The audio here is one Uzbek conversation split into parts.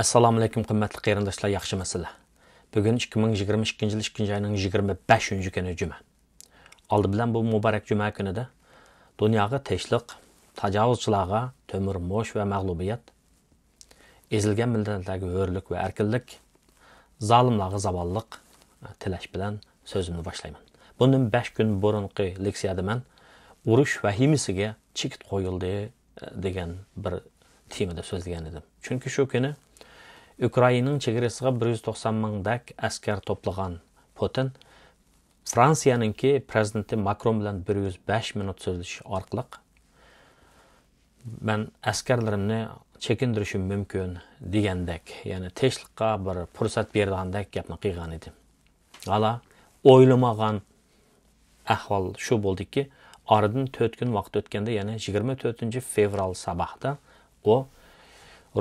Assalomu alaykum qimmatli qarindoshlar, yaxshimisizlar? Bugun 2022 yil 2 oyning 25 kuni juma. Oldi bilan bu muborak juma kunida dunyoga tinchlik, tajovuzchilarga to'mirmo'sh va mag'lubiyat, ezilgan millatlarga hurlik va erkinlik, zolimlarga zavollik tilash bilan so'zimni boshlayman. Bundan 5 kun burunqi leksiyada men urush vahimasiga chekit qo'yildi degan bir temada so'zlagan edim. Chunki shu kuni Ukrainaning chegarasiga 190 mingdak askar to'plagan Putin Fransiyaningki prezidenti Macron bilan 105 minut so'zlashish orqali men askarlarimni chekindirishim mumkin degandek, ya'ni tinchlikqa bir fursat bergandek gapni qilgan edim. Hala o'ylamagan ahvol shu bo'ldiki, oradan 4 kun vaqt o'tganda, ya'ni 24-fevral sabahda o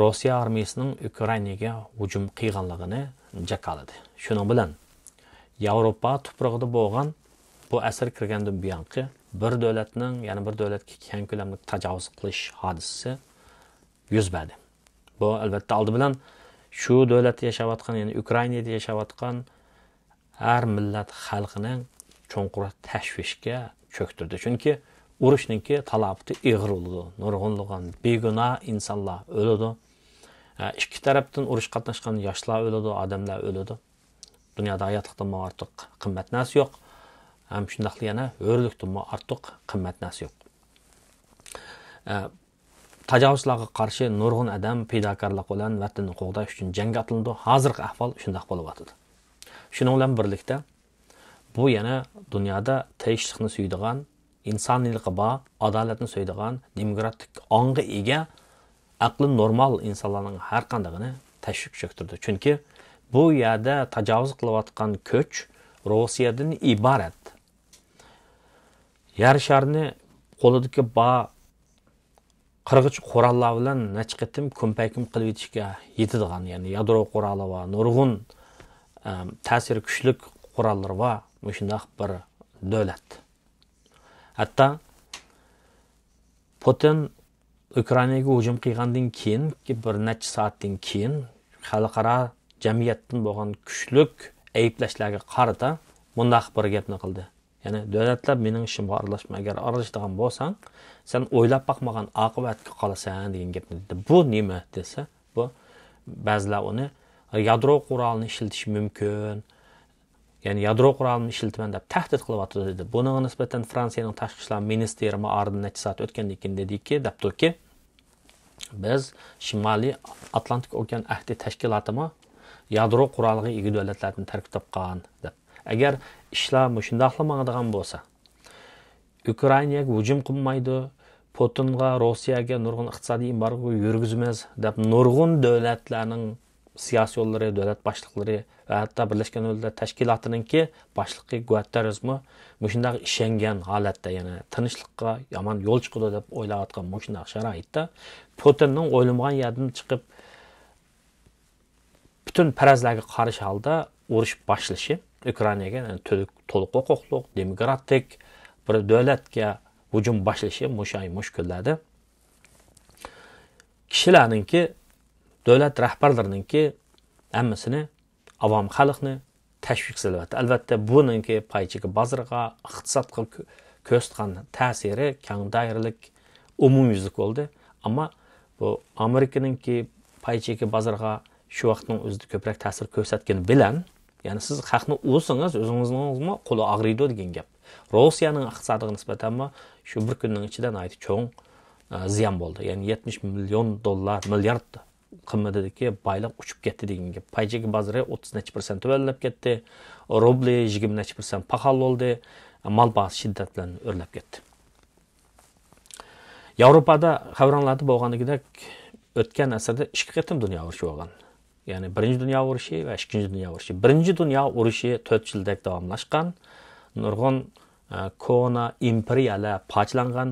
Rossiya armiyasining Ukrainaga hujum qilganligini jakaladi. Shuning bilan Yevropa tuprog'ida bo'lgan bu asr kirgandan buyongi bir davlatning, ya'ni bir davlatga keng ko'lamli tajovuz qilish hodisasi yuz berdi. Bu albatta oldi bilan shu davlatda yashayotgan, ya'ni Ukrainada yashayotgan har millat xalqining cho'nqur tashvishga cho'ktirdi. Chunki urushningki talabati ig'ir bo'ldi. Nurg'unlig'an begunoh insonlar o'ladi. İki tarafdan urush qatnashgan yoshlar o'ladi, odamlar o'ladi. Dunyoda hayotlikdan ortiq qimmat narsa yo'q. Ham shundaqli yana hurlikdan ortiq qimmat narsa yo'q. Tajovuzlarga qarshi nurg'un odam fidokorlik bilan vatanni qo'g'dash uchun jangga atildi. Hozirgi ahvol shundaq bo'lib o'tadi. Shuning bilan birlikda bu yana dunyoda tinchlikni suydigan, insoniylikqa bor, adolatni suydigan, demokratik ongga ega aqli normal insonlarning har qandigini tashvik cho'ktirdi. Chunki bu yerda tajovuz qilayotgan kuch Rossiyadan iborat. Yer sharni qo'lidagi bor qirg'ich qurollar bilan necha ko'mpaykim qilib yetishga yetadigan, ya'ni yadro quroli va nurg'un ta'sir kuchli qurollar va shundaq bir davlat. Hatto Putin Ukrainaga hujum qilgandan keyin, bir necha soatdan keyin xalqaro jamiyatdan bo'lgan kuchlik ayblashlarga qarata bundaq bir gapni qildi. Ya'ni davlatlar mening ishimga aralashma, agar aralashadigan bo'lsang, sen o'ylab boqmagan oqibatga qolasan degan gapni dedi. Bu nima desa, bu ba'zilar uni yadro qurolini ishlatish mumkin, ya'ni yadro qurolini ishiltaman deb tahdid qilyapti dedi. Buning nisbatan Fransiyaning tashqi ishlar ministri oradan necha soat o'tgandan keyin dediki, debdiki, biz Shimoliy Atlantik okean ahdi tashkilotimi yadro quroliga ega davlatlardan tarkib topgan deb. Agar ishlar shundaqlamadigan bo'lsa, Ukrainaga hujum qilmaydi, Putinga, Rossiyaga nurg'un iqtisodiy embargo yurgizmaymiz deb nurg'un davlatlarning siyosiyonlari, davlat boshliqlari va hatto Birlashgan Davlatlar Tashkilotininki boshlig'i Guterresmi shunday ishongan holatda, ya'ni tinchlikqa yomon yo'l chiqadi deb o'ylayotgan shunday sharoitda Putinning o'ylamagan yerdan chiqib butun farazlarga qarshi holda urush boshlashi Ukrainaga to'liq huquqli, demokratik bir davlatga hujum boshlashi mushkullarda kishilarningki, davlat rahbarlarininki hammasini avom xalqni tashvik qilyapti. Albatta buningki paychiga bozorga, iqtisodga ko'rsatgan ta'siri keng doiralik, umumyuzlik bo'ldi. Ammo bu Amerikaninki paychiga bozorga shu vaqtning o'zida ko'proq ta'sir ko'rsatgani bilan, ya'ni siz haqni o'zingiz o'zingizning qo'li og'riydi degan gap. Rossiyaning iqtisodiga nisbatan shu bir kunning ichida aytib cho'ng ziyon bo'ldi. Ya'ni 70 million dollar, milliard qimmatidagi boylik uchib ketdi degan gap. Paychiga bozori 30% tuvalab ketdi. Rubli 20% pahal bo'ldi. Mal bahsi shiddat bilan o'rlab ketdi. Yevropada xabarlarda bo'lganidek o'tgan asrda ikki qatim dunyo urushi bo'lgan. Ya'ni birinchi dunyo urushi va ikkinchi dunyo urushi. Birinchi dunyo urushi 4 yildak davomlashgan. Nurg'un kona imperiyalar parchalangan,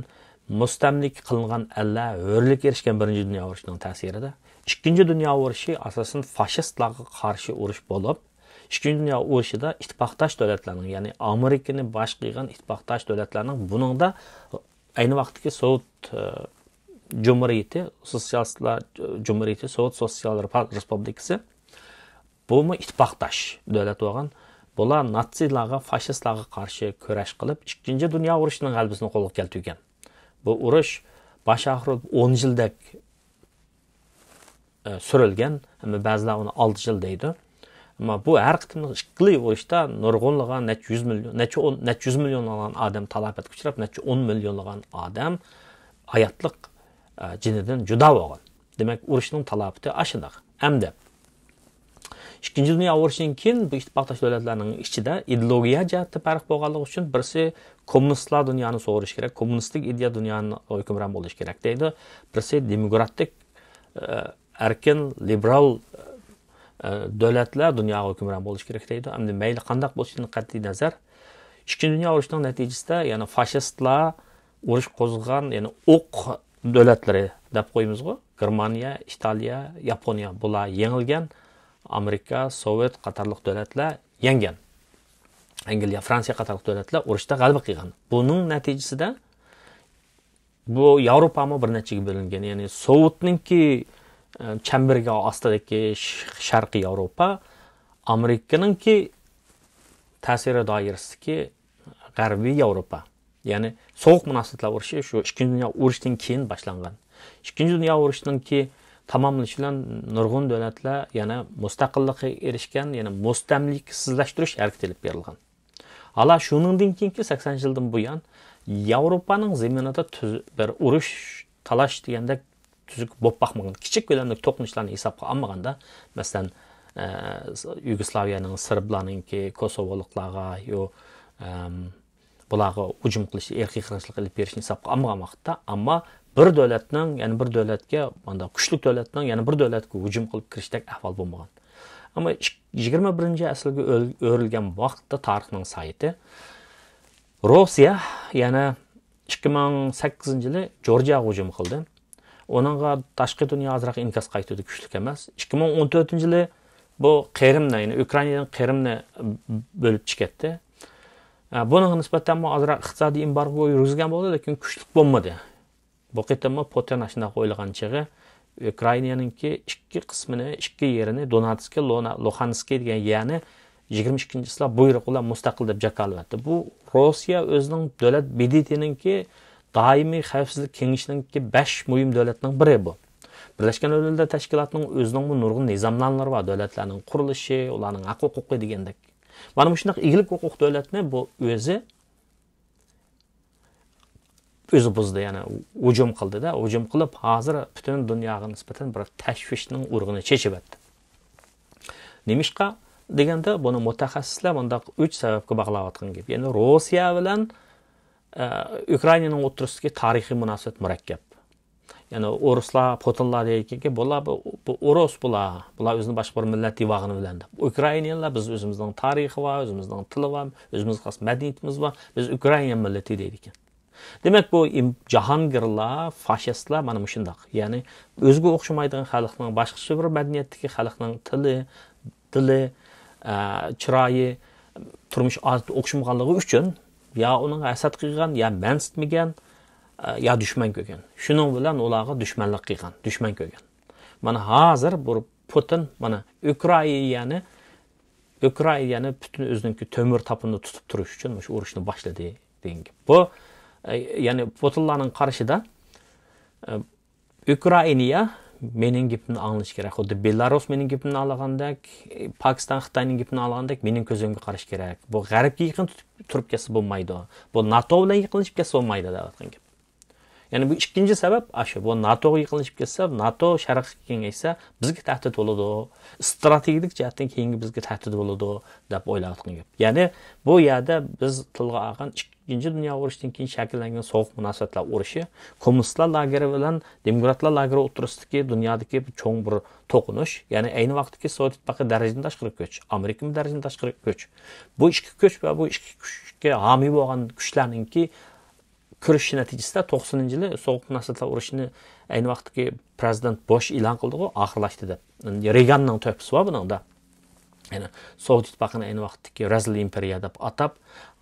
mustamlik qilingan ellar hurlik erishgan birinchi dunyo urushining ta'sirida. İkinci Dünya Urushi asosan faşistlarga qarshi urush bo'lib, İkinci Dünya Urushida ittifoqdosh davlatlarning, ya'ni Amerikani bosh qilgan ittifoqdosh davlatlarning buningda ayni vaqtdagi Sovet Cumhuriyeti, Sosyalistlar Cumhuriyeti, Sovet Sosyal Respublikası bu mu ittifaqdaş devlet olgan. Bular natsilarga, faşistlarga qarşı köreş qılıp, 2. Dünya urushining g'alabasini qo'lga keltirgan. Bu urush baş ahir 10 yildak sürilgan, ama ba'zilar uni 6 yil deydi. Ama bu her qitimli ikkili urushda nurg'unlagan necha yüz milyonlagan odam talafotga uchrab, necha 10 milyonlagan odam hayotliq jinidan juda bo'lgan. Demak, urushning talafoti ashundoq. Hamda İkinci Dünya Urushidan keyin bu ittifoqdosh davlatlarning ichida ideologiya jihatda farq bo'lganligi uchun birisi kommunistlar dunyoni so'g'irish kerak, kommunistik ideya dunyoni hukmron bo'lish kerak deydi. Birisi demokratik, erkin, liberal davlatlar dunyoga hukmron bo'lish kerak deydi. Endi mayli qanday bo'lishidan qat'iy nazar, Ikkinchi Dünya urushining natijasida, ya'ni faşistlar urush qo'zg'agan, ya'ni o'q davlatlari deb qo'yamiz-ku, Germaniya, Italiya, Yaponiya bular yengilgan. Amerika, Sovet qatorliq davlatlar yengan. Angliya, Fransiya qatorliq davlatlar urushda g'alaba qilgan. Buning natijasida bu Yevropami bir nechaga bo'lingan. Ya'ni Sovetninki chambariga ostidagi Sharqiy Yevropa, Amerikaninki ta'siri doirasidagi G'arbiy Yevropa. Ya'ni sovuq munosabatlar urushi shu 2. Dünya urushidan keyin boshlangan. 2. Dünya urushininki tamamlash bilan nurg'un davlatlar yana mustaqillikka erishgan, yana mustamliksizlashtirish harakati olib berilgan. Hala shuningdan keyingi 80 yildan buyon Yevropaning zaminida bir urush, talash deganda tuzuk bo'lib boqmagan. Kichik ko'lamdagi to'qnashlarni hisobga olmaganda, masalan, Yugoslaviyaning, Serblarninki, Kosovoliklarga yo bularga hujum qilish, erkiy qirg'inchilik qilib berishni hisobga olmagan vaqtda, ammo bir davlatning, ya'ni bir davlatga, bunda kuchli davlatning, ya'ni bir davlatga hujum qilib kirishdak ahvol bo'lmagan. Ammo 21-asrga o'rilgan vaqtda tarixning sayti Rossiya, ya'ni 2008-yili Georgiyaga hujum qildi. Onunga tashqi dunyo azroq inkas qaytadi, kuchli emas. 2014-yili bu Qrimni, ya'ni Ukrainadan Qrimni bo'lib chiqatdi. Bunun nisbatan azroq iqtisodiy embargo yurgizgan bo'ldi, lekin kuchli bo'lmadi. Bu qitimma Putin ashuna qo'yilgan chig'i Ukrainaninki ikki qismini, ikki yerini Donetsk, Luhansk degan, ya'ni 22-yillar buyruq bilan mustaqil deb jakalyapti. Bu Rossiya o'zining davlat BDTninki doimiy xavfsizlik kengashininki 5 muhim davlatning biri bu. Birlashgan Davlatlar Tashkilotining o'zining nurg'un nizomlanmalari va davlatlarning qurilishi, ularning haq-huquqi degandek. Mana shunday ig'lik huquq davlatni bu o'zi buzdi, ya'ni hujum qildi-da, hujum qilib hozir butun dunyoga nisbatan bir tashvishning urg'ini chechyapti. Nemishqa deganda buni mutaxassislar bundaq 3 sababga bog'layotgan gap. Ya'ni Rossiya bilan Ukrainaning o'rtasidagi tarixiy munosabat murakkab. Ya'ni Ruslar, Putinlar deyki, bular Rus bular o'zini boshqa bir millat divog'ini biladi. Ukrainalar biz o'zimizning tarixi va o'zimizning tili va o'zimizga xos madaniyatimiz va biz Ukraina millati deydi. Demak, bu jahongirlar, faşistlar mana shundoq. Ya'ni o'ziga o'xshamaydigan xalqning boshqa bir madaniyatdagi xalqning tili, chiroyi, turmush odati o'xshamaganligi uchun ya uning hasad qilgan, ya mansitmagan, ya dushman ko'rgan. Shuning bilan ularga dushmanlik qilgan, dushman ko'rgan. Mana hozir bu Putin mana Ukrainani butun o'zining temir tapini tutib turish uchun shu urushni boshladi degan. Bu ya'ni Putinlarning qarashida Ukrainaya mening gapimni anglash kerak. Xuddi Belarus mening gapimni anglagandek, Pokiston Xitoyning gapini anglagandek mening ko'zimga qarash kerak. Bu g'arbga yaqin turib kelsa bo'lmaydi. Bu NATO bilan yaqinlashib kelsa bo'lmaydi deyotgan gap. Ya'ni bu ikkinchi sabab shu. Bu NATOga yaqinlashib kelsa, NATO sharqqa kengaysa bizga tahdid bo'ladi. Strategik jihatdan keyingi bizga tahdid bo'ladi deb o'ylayotgan gap. Ya'ni bu yerda biz tilga olgan 2-Dünya urushidan keyin shakllangan sovuq munosabatlar urushi kommunistlar lageri bilan demokratlar lageri o'rtasidagi dunyodagi cho'ng bir to'qinish, ya'ni ayni vaqtdagi Sovet ittifoqi darajadan tashqari kuch, Amerika darajadan tashqari kuch. Bu ikki kuch va bu ikki kuchga homiy bo'lgan kuchlarningki kurashish natijasida 90-yili sovuq munosabatlar urushini ayni vaqtdagi prezident Bush e'lon qildi-ku, oxirlashdi deb. Reaganning to'pisi bor buningda. Yani Sovet İttifaqını ayni vaqtdagi Razil imperiya deb atab,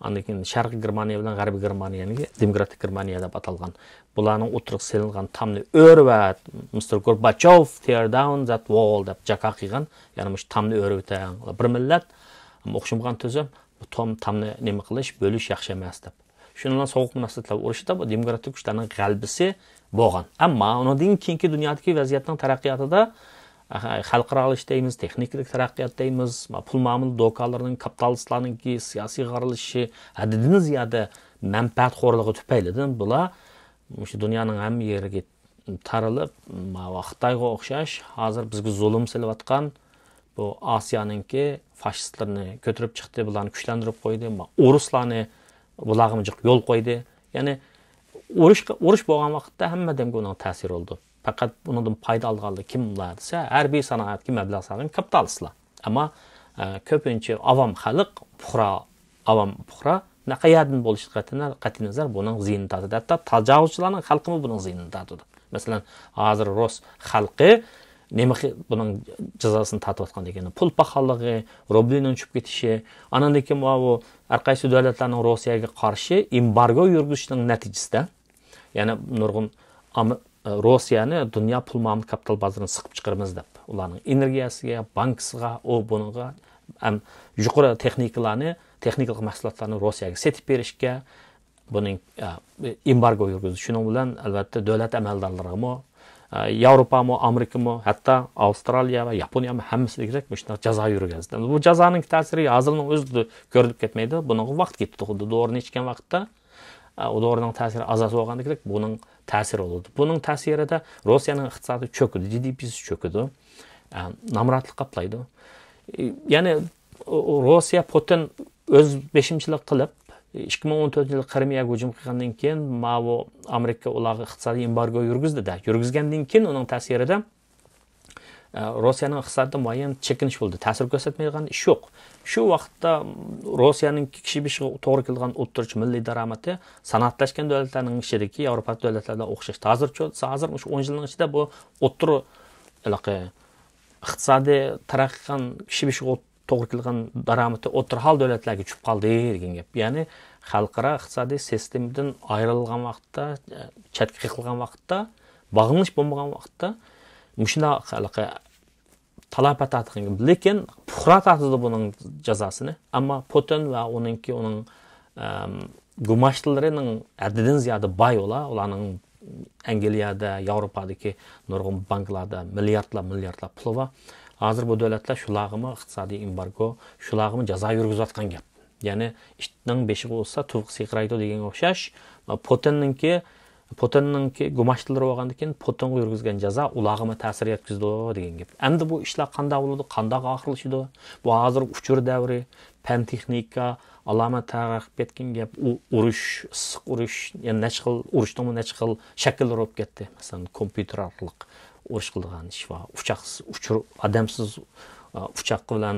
andan keyin Sharqiy Germaniya bilan G'arbiy Germaniyani Demokratik Germaniya deb atalgan. Bularning o'tirib selingan tamni o'rvat, Mr. Gorbachev tear down that wall deb jaqa qilgan, ya'ni shu tamni o'rvatang. Bir millat o'xshamagan tuzum, bu tamni nima qilish, bo'lish yaxshi emas deb. Shundan sovuq munosabatlar urushida bu demokratik kuchlarning g'alabasi bo'lgan. Ammo undan keyingi dunyodagi vaziyatning taraqqiyotida xalqaro deymiz, texnik taraqqiyot deymiz, pul ma'mul dokalarning kapitalistlarninki siyosiy qarilishi haddidan ziyoda manfaatxo'rligi tufaylidan bular shu dunyoning hamma yeriga tarilib, Xitoyga o'xshash hozir bizga zulm silayotgan bu Osiyoninki fashistlarni ko'tarib chiqdi, bularni kuchlantirib qo'ydi, ruslarni bularga yo'l qo'ydi. Ya'ni urush bo'lgan vaqtda hammadan buning ta'siri oldu. Fakat bunun payda alğanlığı kimler ise hərbi sanaatki məbləğ sağlayan kapitalistlar. Ama köpünçe avam xalq, avam puxra ne qayerden buluş qati nazar bunun ziynini tatıdı. Hatta tacavuzçuların xalqı mı bunun ziynini tatıdı. Mesela hazır Rus xalqı bunun cezasını tatıyatqan degeni pul pahalılığı, rublinin uçup ketişi, anandaki o arqaysı devletlerin Rusiyaga qarşı embargo yürgüzüşünün neticesinde, yani nurgun Rusiyani dünya pul ma'mul kapital bazarını sıkıp çıkarmız deb. Ularning energiyasiga, bankasiga, bunuga ham yuqori texnik mahsulotlarni Rusiyaga setib berishga, buning embargo yurgizdi. Shuning bilan albatta davlat amaldorlariga, Yevropami, Amerikami, hatto Avstraliya va Yaponiyami hammasiga shunday jazo yurgizdi. Bu jazoning ta'siri hozirning o'zida ko'rilib ketmaydi. Buning vaqt ketdi. Xuddi dorining ichgan vaqtda o dorining ta'siri azoz bo'lgandek, buning ta'siri oldu. Bunun ta'sirida Rusiyaning iqtisodi cho'kdi, GDP'si cho'kdi. Namratlik qaplaydi. Ya'ni Rossiya Putin o'z beshimchilik qilib 2014-yil Krimiyaga hujum qilgandan keyin Amerika ularga iqtisodiy embargo yurgizdi-da. Yurgizgandan keyin uning ta'sirida Rossiyaning iqtisodida muayyan chekinish bo'ldi. Ta'sir ko'rsatmaydigan ish yo'q. Shu vaqtda Rossiyaning kishi beshiga to'g'ri kelgan o'ttirchi milliy daromadi sanoatlashgan davlatlarning ichidagi Yevropa davlatlarida o'xshash. Hozir 10 yilning ichida bu o'ttir iqtisodiy taraqqiyotgan kishi beshiga to'g'ri kelgan daromadi o'ttir hal davlatlarga tushib qoldi degan gap. Ya'ni xalqaro iqtisodiy sistemadan ayrilgan vaqtda, chetga qiqilgan vaqtda, bog'lanish bo'lmagan vaqtda shunday talab etadigan, lekin puxra tatidi buning jazosini. Ammo Putin va uning gumashtilarining haddidan ziyoda boy ularning Angliyada, Yevropadagi nurg'un banklarda milliardlar puli bor. Hozir bu davlatlar shularga iqtisodiy embargo, shularga jazo yurgizayotgan gap. Ya'ni ishning beshiga bo'lsa tuvq siqraydi degan o'xshash, Putinninki gumashtilari bo'lgandan keyin Putinga yurgizgan jazo ularga ta'sir yetkazdi degan gap. Endi bu ishlar qanday bo'ladi, qanday oxirlashadi? Bu hozir uchur davri, fan texnika, alomat tarixib ketgan gap, urush, issiq urush, ya'ni nechxil urushning nechxil shakllar bo'lib ketdi. Masalan, kompyuter orqali urush qilgan ish va odamsiz uchoq bilan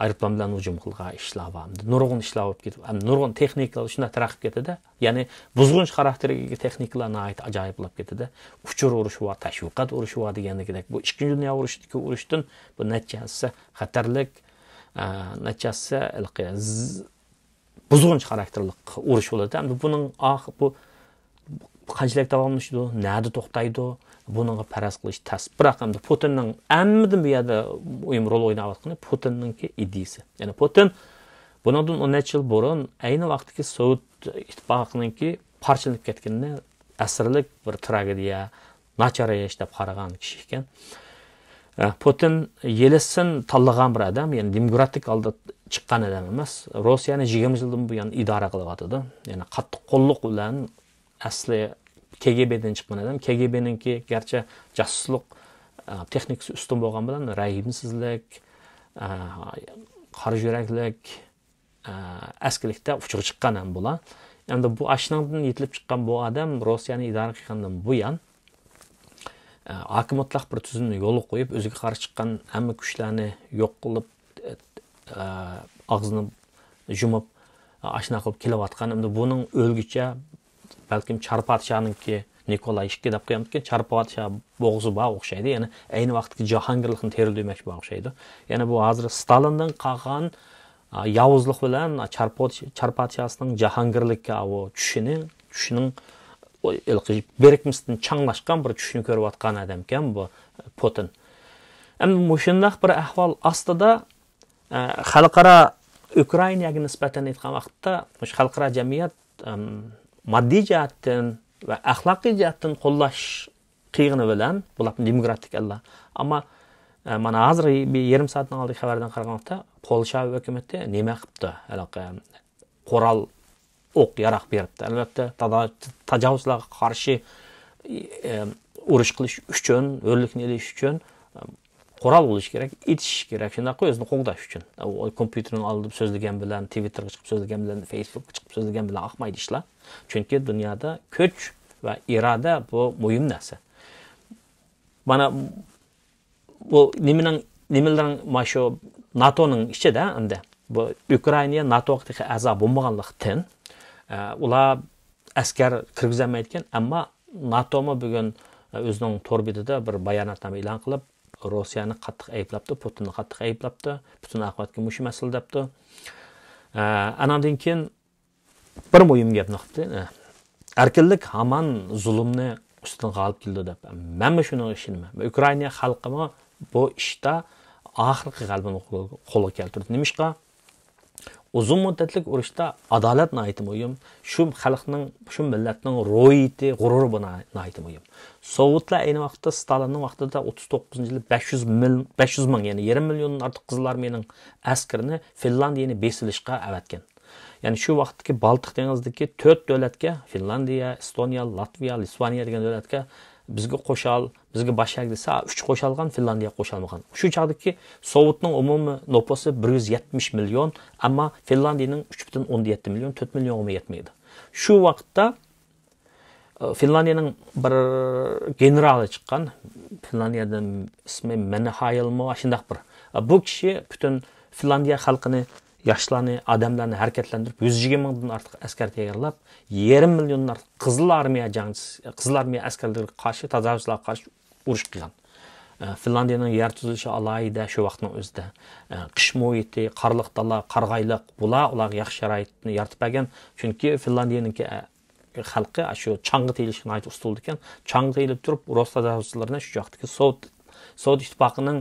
aeroplan bilan hujum qilgan ishlar bor. Nurg'un ishlar bo'lib ketib, nurg'un texnikalar shunday taraqqiyot ketdi-da. Ya'ni buzg'unch xarakteriga texnikalarni ajoyib bo'lib ketdi-da. Uchur urushi va tashviqot urushi va degandek. Bu ikkinchi dunyo urushidagi urushdan bu natijasi xatarlik, natijasi buzg'unch xarakterli urush bo'ladi. Endi buning bu qanchalik davomlashadi, nada to'xtaydi, buningga faraz qilish tas. Biroq hamda Putinning hammadan bu yerda o'yin rol o'ynayotgani Putinninki ideyasi. Ya'ni Putin bundan 10 yil burun ayni vaqtdagi Sovet ittifoqininki parchalanib ketganini asrlik bir tragediya, nachar deb qaragan kishi ekan. Putin Yeltsin tanlagan bir odam, ya'ni demokratik holda chiqqan odam emas. Rossiyani 20 yildan buyon idora qilyapti. Ya'ni qattiq qo'lliq bilan asli KGB'den chiqqan odam. KGB'ninki garchi jasuslik texnikasi ustun bo'lgan bilan rahimsizlik, qora yuraklik, askirlikda uchiga chiqqan ham bular. Endi bu ashnangdan yetilib chiqqan bu odam Rossiyani idora qilgandan buyon hokimiyatlik bir tuzumni yo'l qo'yib, o'ziga qarshi chiqqan hamma kuchlarni yo'q qilib, og'zini yumib, ashna qilib kelayotgan. Endi buning o'lgicha balkim Char podshoninki Nikolay II deb qo'yamdikan, Charpotiya bo'g'zi bor o'xshaydi. Ya'ni ayni vaqtdagi Jahongirlikni terildirmoqchi bor o'xshaydi. Ya'ni bu hozir Stalindan qolgan yovuzlik bilan Charpatiyasining Jahongirlikka tushining berikmisidan changlashgan bir tushni ko'rayotgan odam ekan bu Putin. Endi shundaq bir ahvol ostida xalqaro Ukrainaga nisbatan aytgan vaqtda xalqaro jamiyat moddiy jihatdan va axloqiy jihatdan qo'llash qiyg'ini bilan bularni demokratik Allah. Ammo mana hozir bir yarim soatdan oldin xabardan qaraganda Polsha hukumati nima qilibdi? Qoral o'q yaroq beribdi. Albatta tajovuzlarga qarshi urush qilish uchun, o'rlikni elish uchun qoral bo'lish kerak, etish kerak. Shunday o'zini qo'g'dash uchun. Kompyuterni olib so'zlagan bilan, Twitterga chiqib so'zlagan bilan, Facebookga chiqib so'zlagan bilan oqmaydi ishlar. Chunki dunyoda kuch va iroda bu muhim narsa. Mana bu nimalarning shu NATOning ichida endi bu Ukraina NATOga a'zo bo'lmaganlikdan ular askar kirgizolmaydigan, ammo NATO bugun o'zining to'rbitida bir bayonotnoma e'lon qilib, Rossiyani qattiq ayblabdi, Putinni qattiq ayblabdi, butun aqbatga mush masala debdi. Anandan keyin bir muhim gapni qildi. Erkinlik hamon zulmni ustidan g'olib keldi deb. Men shuni ishonaman. Ukraina xalqi bu ishda oxirgi g'alabani qo'lga keltirdi. Nimishqa? Uzun muddatlik urushda adolat nihoyat muhim. Shu xalqning, shu millatning ro'yiti, g'ururi buna nihoyat muhim. Sovetlar ayni vaqtda Stalinning vaqtida 39-yili 500 ming, ya'ni 20 milliondan ortiq qizil armiyaning askarini Finlandiyani besilishga avatgan. Ya'ni shu vaqtdagi Baltik dengizidagi 4 davlatga, Finlandiya, Estoniya, Latviya, Litvaniya degan davlatga bizga boshaq desa 3 qo'shilgan, Finlandiya qo'shilmagan. Shu chaqdagi Sovetning umumiy nufusi 170 million, ammo Finlandiyaning 3.17 million, 4 millionga yetmaydi. Shu vaqtda Finlandiyaning bir generali chiqqan, Finlandiyadan ismi Menhailmo shundaq bir. Bu kishi butun Finlandiya xalqini, yoshlarni, odamlarni harakatlantirib 120 mingdan ortiq askar tayyorlab, 20 milliondan ortiq qizil armiya askarlariga qarshi, tajovuzlarga qarshi urush qilgan. Finlandiyaning yer tuzilishi alayida shu vaqtning o'zida qish muhiti, qarliq dala, qarg'ayliq ular yaxshi sharoitni yaratib bergan. Chunki Finlandiyaning xalqi shu chang'i teyilishga nihoyat usta bo'ldi ekan. Chang'i teyilib turib, Rus tajovuzchilarini shu vaqtdagi Sovet ittifoqining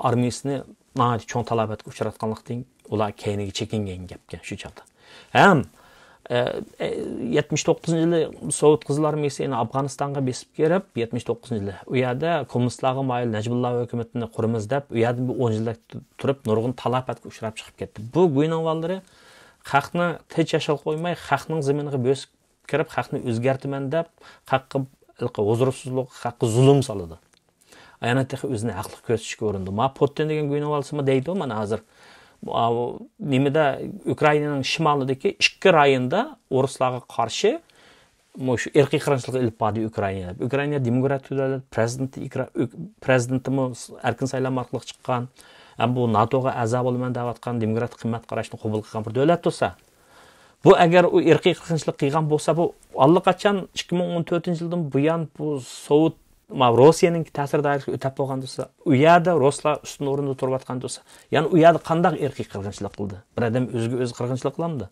armiyasini nihoyat cho'ng talobatga uchratganlikdan ular keyiniga chekingan gapga shu chaqda. Ham 79-yili Sovet qizil armiyasi Afg'onistonga besib kelib, 79-yili u yerda kommunistlarga moyil Najibulloh hukumatini quramiz deb, u yerda 10 yillik turib nurg'un talobatga uchrab chiqib ketdi. Bu guynavallari xalqni tinch yashab qo'ymay, xalqning zaminiga bosib kirib, xalqni o'zgartiman deb, xalqqa huzursizlik, xalqqa zulm soladi. Ayonatda o'zini haqli ko'rsatishga urindi. Putin degan guynavallisi deydi, mana hozir nimada Ukrainaning shimolidagi 2 rayonda ruslarga qarshi shu irqiy qirg'inchilik ilib bordi Ukraina. Ukraina demokratik davlat, prezidentimiz erkin saylanma orqali chiqqan, bu NATOga a'zo bo'laman deyotgan demokratik qimmat qarashni qabul qilgan bir davlat bo'lsa, bu agar u irqiy qirg'inchilik qilgan bo'lsa, bu allaqachon 2014-yildan buyon bu Sovet Rossiyaning ta'sir doirasiga o'tib bo'lgan bo'lsa, u yerda ruslar ustun o'rinda turayotgan bo'lsa, ya'ni u yerda qanday irqiy qirg'inchilik qildi? Bir odam o'ziga o'zi qirg'inchilik qilamdi?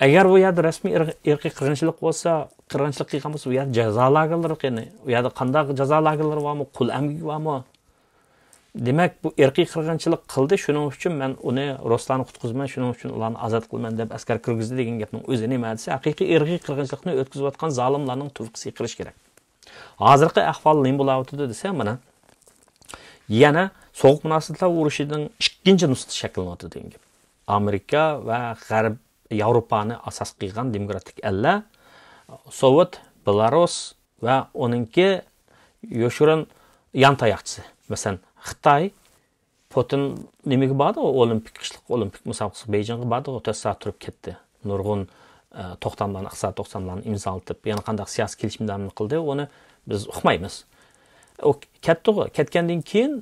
Agar u yerda rasmiy irqiy qirg'inchilik bo'lsa, qirg'inchilik qilgan bo'lsa, u yerda jazo lagerlari qani, u yerda qanday jazo lagerlari bormi, qul amgigi bormi? Demak, bu irqiy qirg'inchilik qildi, shuning uchun men uni ruslarni qutqizman, shuning uchun ularni ozod qilman deb askar kirgizdi degan gapning o'zi nima desa, haqiqiy irqiy qirg'inchilikni o'tkazayotgan zolimlarning turqisi qilish kerak. Hozirgi ahvol nima bo'layotdi desa, mana yana sovuq munosabatlar urushining ikkinchi nusxasi shakllanyapti degan gap. Amerika va G'arb Yevropani asos qilgan demokratik ellar Sovet, Belarus va oningki yoshirin yan tayoqchisi. Masalan, Xitoy Putin nimaga bordi? Qishliq olimpik musobaqasi Beijingga bordi, 30 soat turib ketdi. Nurg'un to'xtamlarni, iqtisodiy to'xtamlarni imzolatib, yana qanday siyosiy kelishimlarni qildi, uni biz uqmaymiz. O ketgandan keyin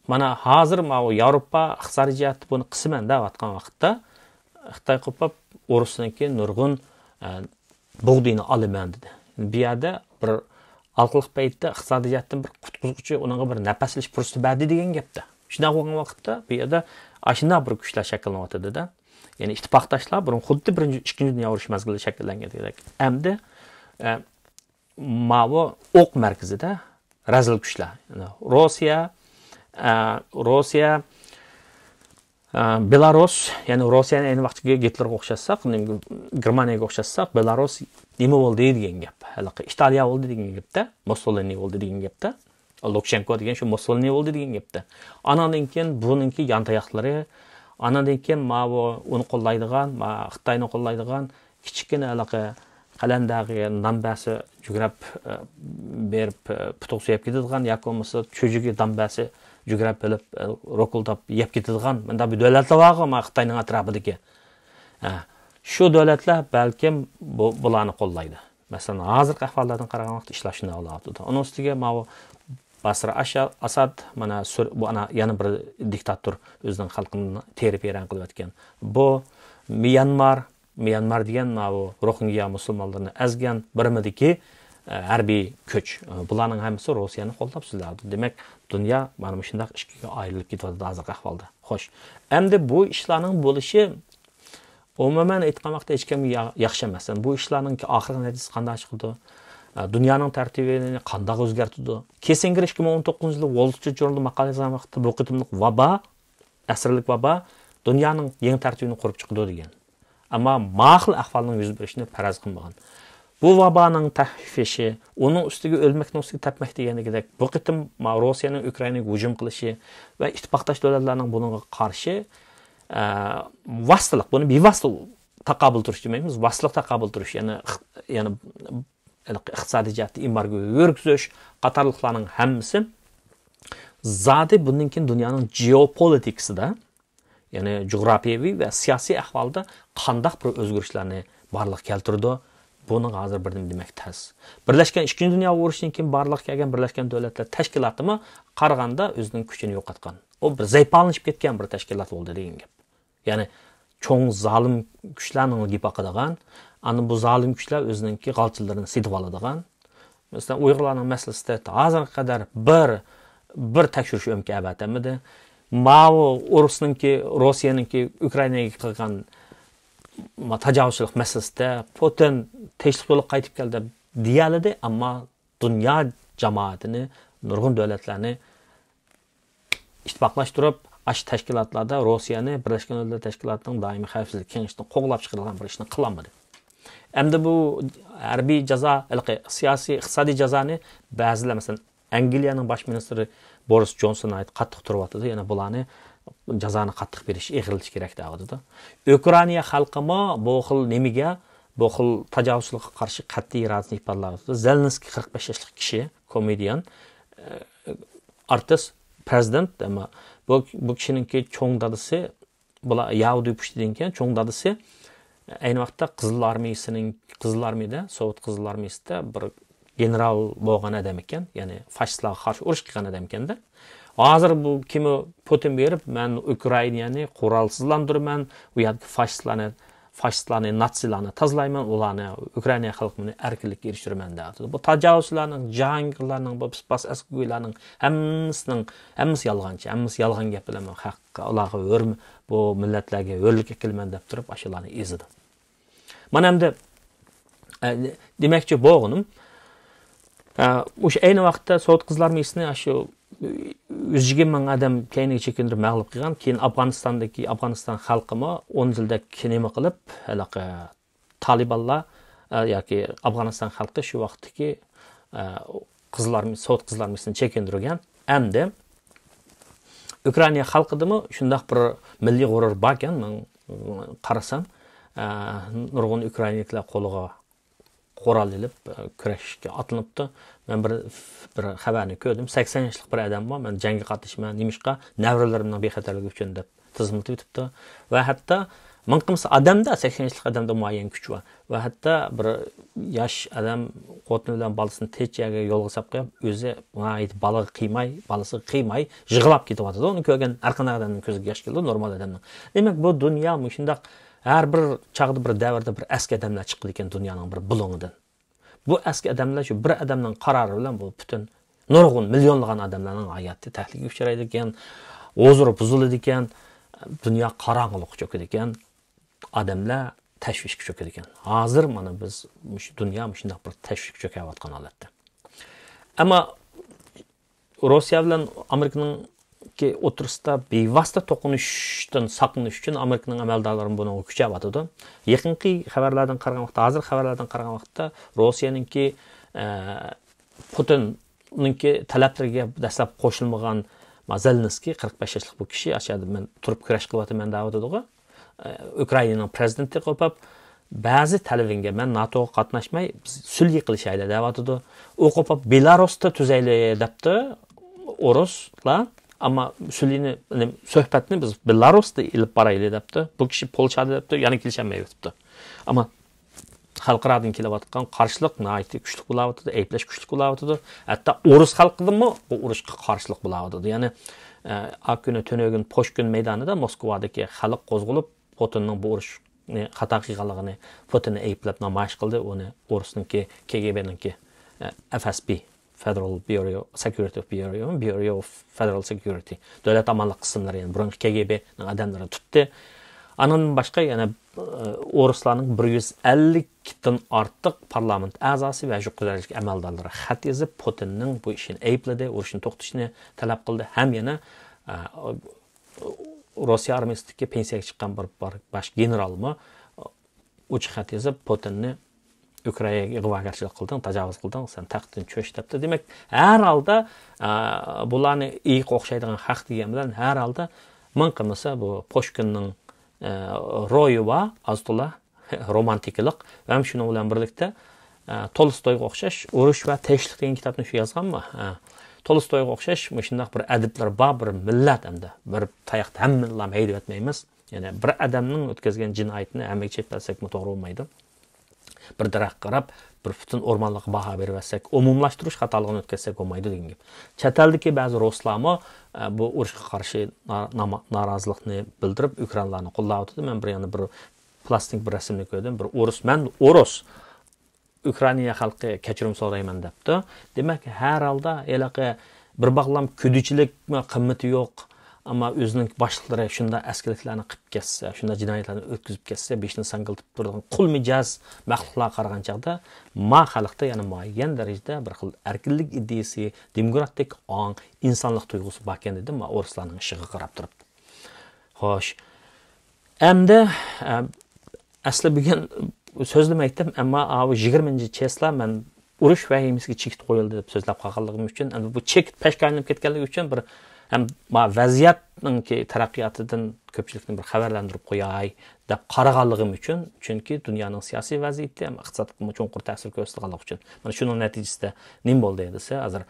mana hozir Yevropa iqtisodiy jihatdan buni qisman deyotgan vaqtda Xitoy qo'pib Rusniki nurg'un bug'diyni olaman dedi. Bu yerda bir alqılıq paytda iqtisodiyotdan bir qutquzuvchi unaga bir nafaslash fursati berdi degan gapda. Shunday bo'lgan vaqtda bu yerda ashuna bir kuchlar shakllanyotdi-da. Ya'ni ittifoqdoshlar burun xuddi birinchi ikkinchi dunyo urushi mazgilida shakllangandek. Endi mavo o'q markazida razil kuchlar. Yani Rossiya Belarus, ya'ni Rossiyani ayni vaqtga Gitlerga o'xshatsak, Germaniyaga o'xshatsak, Belarus nima bo'ldi degan gap. Haliqi Italiya bo'ldi degan gapda, Mussolini bo'ldi degan gapda, Lukashenko degan shu Mussolini bo'ldi degan gapda. Anadan keyin buningki yantayoqlari, anadan keyin mavo uni qo'llaydigan, Xitoyni qo'llaydigan kichkina haliqi qalandagi dambasi jugrab berib putuq suyab ketadigan yoki bo'lmasa cho'jiga dambasi jugrab bilib rokuldab yeb ketadigan bunda bir davlatlar bor ama Xitoyning atrofidagi. Shu davlatlar balkim bularni qo'llaydi. Masalan, hozirgi ahvollardan qaragan vaqt ishlar shunday bo'ladi. Uning ustiga mana Basra Asad mana bu ana yana bir diktator o'zining xalqini terib eran qilayotgan. Bu Myanmar degan bu Rohingya musulmonlarni azgan birimidagi harbiy kuch. Bularning hammasi Rossiyani qo'llab so'zladi. Demak, dunyo mana shunday ikkiga ayrilib ketadi hozirgi ahvolda. Xo'sh, endi bu ishlarning bo'lishi umuman aytgan vaqtda hech kimga yaxshi emas. Bu ishlarning oxirgi natijasi qanday chiqdi? Dunyoning tartibini qanday o'zgartirdi? Kessinger 2019-yilda Wall Street Journal maqola yozgan vaqtda bu qitimliq vabo, asrlik vabo dunyoning yangi tartibini qurib chiqdi degan. Ammo ma'qul ahvolning yuz berishini faraz qilmagan. Bu vaboning tahfishi, uning ustiga o'lmakning ustiga tepmak degandek, bu qitim Rossiyaning Ukrainaga hujum qilishi va ittifoqdosh davlatlarning bunga qarshi vasitlik, buni bevosita taqobil turish demaymiz, vasitlik taqobil turish, ya'ni iqtisodiy jihatdan embargo yurgizish qatorliqlarning hammasi zodi bundan keyin dunyoning geopolitikasida, ya'ni jug'rofiyaviy va siyosiy ahvolda qanday bir o'zgarishlarni barliq keltirdi. Buni hozir birdim demak tez. Birlashgan 2-Dunyo urushidan keyin barliq kelgan Birlashgan Davlatlar Tashkilotimi qaraganda o'zining kuchini yo'qotgan. O bir zaypalanib ketgan bir tashkilot bo'ldi degan gap. Ya'ni cho'ng zolim kuchlarning gapaqadigan, ana bu zolim kuchlar o'zininki g'alchilarini sidib oladigan. Masalan, Uyg'urlarning masalasida hozirga qadar bir tekshirish imkoniyati Mao urusninki Rossiyaninki Ukrainaga qilgan tajovuzchilik masalasida Putin tinchlik yo'lga qaytib keldi deyiladi, ammo dunyo jamoatini, nurg'un davlatlarni ittifoqlashtirib, ash tashkilotlarda Rossiyani Birlashgan Davlatlar Tashkilotining doimiy xavfsizlik kengashidan qo'g'lab chiqargan bir ishni qilolmadi. Endi bu harbiy jazo, siyosiy, iqtisodiy jazoni ba'zilar, masalan, Angliyaning bosh ministri Boris Johnson qattiq turyapti, yana bularni jazoni qattiq berish, eg'irlitish kerak deydi. Ukraina xalqimi bu xil nemiga, bu xil tajovuzchilikqa qarshi qat'iy irodani ifodaladi. Zelenskiy 45 yoshli kishi, komedian, artist, prezident, ama bu kishiningki cho'ng dadasi, bular Yahudi pushtidan keyin cho'ng dadasi ayni vaqtda Qizil Armiyada, Sovet Qizil Armiyasida bir general bo'lgan adam ekan, ya'ni fashistlarga qarshi urush qilgan adam ekanda. Hozir bu kimi Putin berib, men Ukrainani qurolsizlandiraman, u yerda fashistlarni, natsilarni tozlayman, ularni Ukraina xalqini erkinlikka erishtiraman dedi. Bu tajovuzchilarning, janglarning, bu bas asqiylarning hammasi yolg'onchi, hammasi yolg'on gap bilan haqqa ularga o'rm, bu millatlarga o'rlikka qilman deb turib, ashularni ezidi. Mana endi demakchi bo'g'inim o'sha ayni vaqtda Sovet Qizlar Armiyasini shu 120 ming odam keyinga chekindirib mag'lub qilgan, keyin Afg'oniston xalqimi 10 yilda nima qilib, halaqa Talibanlar yoki Afg'oniston xalqi shu vaqtdagi Sovet Qizlar Armiyasini chekindirgan. Endi Ukraina xalqidimi shunday bir milliy g'urur bor ekan, men qarasam, nurg'un ukrainaliklar qo'liga qurol ilib kurashga otlanibdi. Men bir xabarni ko'rdim. 80 yoshli bir odam bor. Men jangga qatnashman, nimishqa navralarimning bexatarligi uchun deb tizimni tutibdi. Va hatto minqimsa odamda 80 yoshli odamda muayyan kuch bor. Va hatto bir yosh odam xotin bilan bolasini techaga yo'lga solib qo'yib, o'zi balasiga qiymay yig'lab ketyapti. Uni ko'rgan har qanday odamning ko'ziga yosh keldi, normal odamning. Demak, bu dunyo shunday har bir chaqda bir davrda bir eski odamlar chiqdi ekan dunyoning bir bulung'idan. bu eski adamlar şu bir adamның qararı bilan bu bütün nurg'un millionlagan adamlarning hayoti tahlikaga uchraydi ekan, huzuri buziladi ekan, dunyo qorong'ulikqa cho'kadi ekan, odamlar tashvishga cho'kadi ekan. Hozir mana biz dunyo shunday bir tashvishga cho'kayotgan holatda. Ammo Rossiya bilan Amerikaning ki o'tirisida bevosita to'qinishdan saqlanish uchun Amerikaning amaldorlari buni kuchaytirdi. Yaqinqi xabarlardan qaragan vaqtda, hozir xabarlardan qaragan vaqtda Rossiyaninki Putinninki talablariga dastlab qo'shilmagan Zelensky 45 yoshli bu kishi aşağıda men turib kurash qilyapman da'vatida. Ukrainaning prezidenti qo'pab ba'zi talabiga men NATOga qatnashmay sulh qilishaylar da'vatida. U qo'pab Belarusda tuzayli debdi Ruslar. Ama sulhni suhbatni biz Belarusda ilib boraylik debdi. Bu kishi Polshada debdi, ya'ni kelishmay o'tibdi. Ammo xalqaradan kelayotgan qarshilik nihoyatda kuchli bo'layotdi, ayplash kuchli bo'layotdi. Hatto Rus xalqidimi bu urushga qarshilik bo'layotdi. Ya'ni Akkuni Tönögün Poshkun maydonida Moskvadagi xalq qo'zg'alib Putinning bu urushni xato qilganligini Putinni ayblab namoyish qildi. Uni Rusninki KGBninki FSB Federal Bureau of Federal Security davlat amanlık qismlari, yani burungi KGB'ning adamlari tutdi. Andan boshqa yana Ruslarning 150 dan ortiq parlament a'zosi va yuqori amaldorlari xat yozib Putinning bu ishini aybladi, urushni to'xtatishni talab qildi. Ham yana Rossiya armiyasidagi pensiyaga chiqqan bir bosh generalmi uch xat yozib Putinni Ukraynaga ig'vogarchilik qilding, tajovuz qilding, sen taxtdan cho'sh debdi. Demak, har holda bularni iyi o'xshaydigan haq degan bilan har holda men qilmasa bu Pushkinning ro'yi va aztola romantiklik va ham shuning bilan birlikda Tolstoyga o'xshash urush va tinchlik degan kitobni shu yozganmi? Tolstoyga o'xshash shunday bir adiblar bor, bir millat hamda bir tayoqda hammalar haydab o'tmaymiz. Ya'ni bir odamning o'tkazgan jinoyatini hammaga cheklasak to'g'ri bo'lmaydi. Bir daraxt qarab, bir butun o'rmonlikqa baho bersak, umumlashtirish xatoligini o'tkazsak bo'lmaydi degan gap. Chet eldagi ba'zi ruslarmi bu urushga qarshi norozilikni bildirib, Ukrainalarni qo'llayotdi. Men bir yana bir plastik bir rasmni ko'rdim. Bir Urus Ukraina xalqi kechirim so'rayman debdi. Demak, har holda elaqa bir bog'lam kudichilik qimmati yo'q. Ama o'zining boshliqlari shunda askarliklarni qilib ketsa, shunda jinoyatlarni o'tkazib ketsa, beshni sangiltib turgan qul mijoz maxluqlar qaragan chaqda ma xalqda yana muayyan darajada bir xil erkinlik ideyasi, demokratik ong, insonlik tuyg'usi bor ekan dedi, ma o'rislarning ishiga qarab turib. Xo'sh. Endi asli bugun so'zlamaydim, ammo 20-chesla men urush vahimasiga chekit qo'yildi deb so'zlab qolganligim uchun, endi bu chekit pashkalanib ketganligi uchun bir hem vaziyatning taraqqiyotidan ko'pchilikni bir xabarlantirib qo'yay deb qaraganligim uchun, chunki dunyoning siyosiy vaziyati ham iqtisodga cho'nqur ta'sir ko'rsatganligi uchun. Mana shuning natijasida nima bo'ldi desa, hozir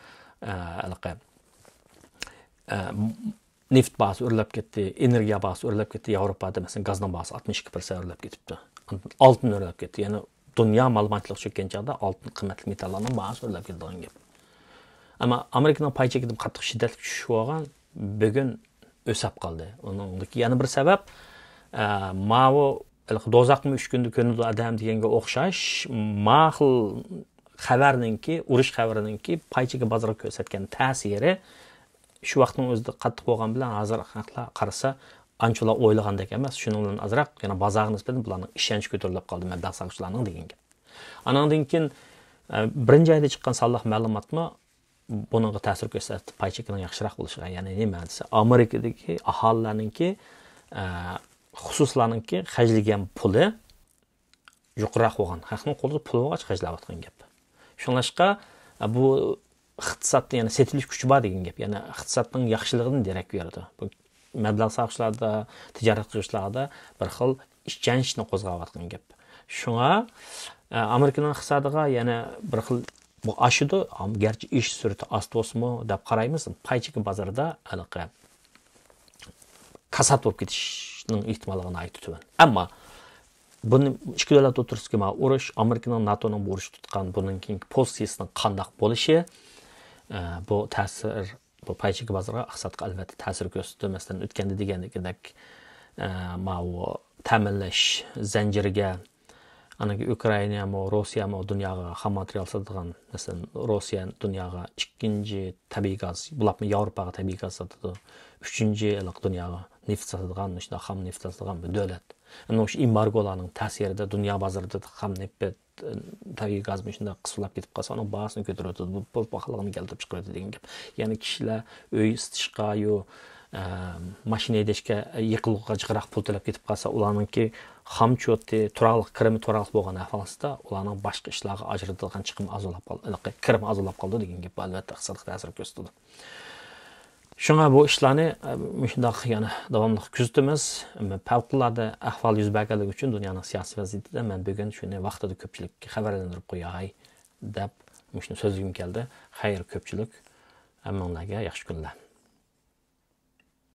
neft bahsi o'rlab ketdi, energiya bahsi o'rlab ketdi. Yevropada masalan gazning bahsi 62% o'rlab ketibdi. Oltin o'rlab ketdi. Ya'ni dunyo ma'lumotchilik cho'kkan chog'da oltin qimmatli metallarning bahsi o'rlab ketgan gap. Ama Amerika'nın pay çekidip qattiq shiddatli tushish olgan bugun o'sab qoldi. Uningdagi yana bir sabab ma'vo do'zaxmi 3 kunda ko'nildi odam deganga o'xshash ma'xil xabarninki, urush xabarininki pay cheki bozorga ko'rsatgan ta'siri shu vaqtning o'zida qattiq bo'lgan bilan hozir xalqlar qarasa anchalar o'ylagandek emas. Shuning bilan azroq yana bozorga nisbatan bularning ishonchi ko'tarilib qoldi mablag' saqlashlarning degan gap. Andan keyin birinchi oyda chiqqan sonliq ma'lumotmi bunga ta'sir ko'rsatdi, pay chekining yaxshiroq bo'lishiga. Ya'ni nima desa, Amerikadagi aholilarningki xususlarningki xajlagan puli yuqroq bo'lgan. Xalqning qo'lida pul bo'lgach xajlayotgan gap. Shunlashqa bu iqtisodda yana setilish kuchi bor degan gap. Ya'ni iqtisodning yaxshiligidan derak berdi. Bu mablag' soqishlarda, tijorat qilishlarda bir xil ishchanishni qo'zg'ayotgan gap. Shunga Amerikaning iqtisodiga yana bir xil bu aşıda gerçi iş sürati ast bo'lsa deb qaraymiz. Pay cheki bozorida anaqa kasat bo'lib ketishning ehtimolini aytib. Ammo buni ikki davlat o'tirishga urush, Amerikaning NATOning urush tutgan buning keyingi pozitsiyasining qanday bo'lishi bu ta'sir bu pay cheki bozoriga iqtisodga albatta ta'sir ko'rsatdi. Masalan, o'tganda degandek ta'minlash zanjiriga Anaki Ukrayna mı, Rusya mı dünyaya ham material satadigan, masalan, Rusya dünyaya ikkinchi tabiiy gaz, bular mı Avropaga tabiiy gaz satadi. Üçüncü dünyaya neft satadigan, işte ham neft satadigan bir davlat. Ana şu embargolarning ta'sirida dunyo bozorida ham neft tabiiy gaz shunday qisqalab ketib qolsa, uning bahosini ko'taradi. Bu pahalılığını keltirib chiqaradi degan gap. Ya'ni kishilar uy isitishga yo mashina haydashga yiqiluvga jiqroq pul to'lab ketib qolsa, ularningki ham choti, turaqliq kirimi turaqliq bo'lgan ahvolda ularning boshqa ishlarga ajratadigan chiqim azolab qoldi, kirim azolab qoldi degan gap albatta iqtisodga ta'sir ko'rsatadi. Shunga bu ishlarni shundoq yana davomli kuzatamiz. Favqulodda ahvol yuz berganligi uchun dunyoning siyosiy vaziyatida men bugun shuni vaqtida ko'pchilikka xabarlantirib qo'yay deb shuni so'zligim keldi. Xayr ko'pchilik, hammanglarga yaxshi kunlar.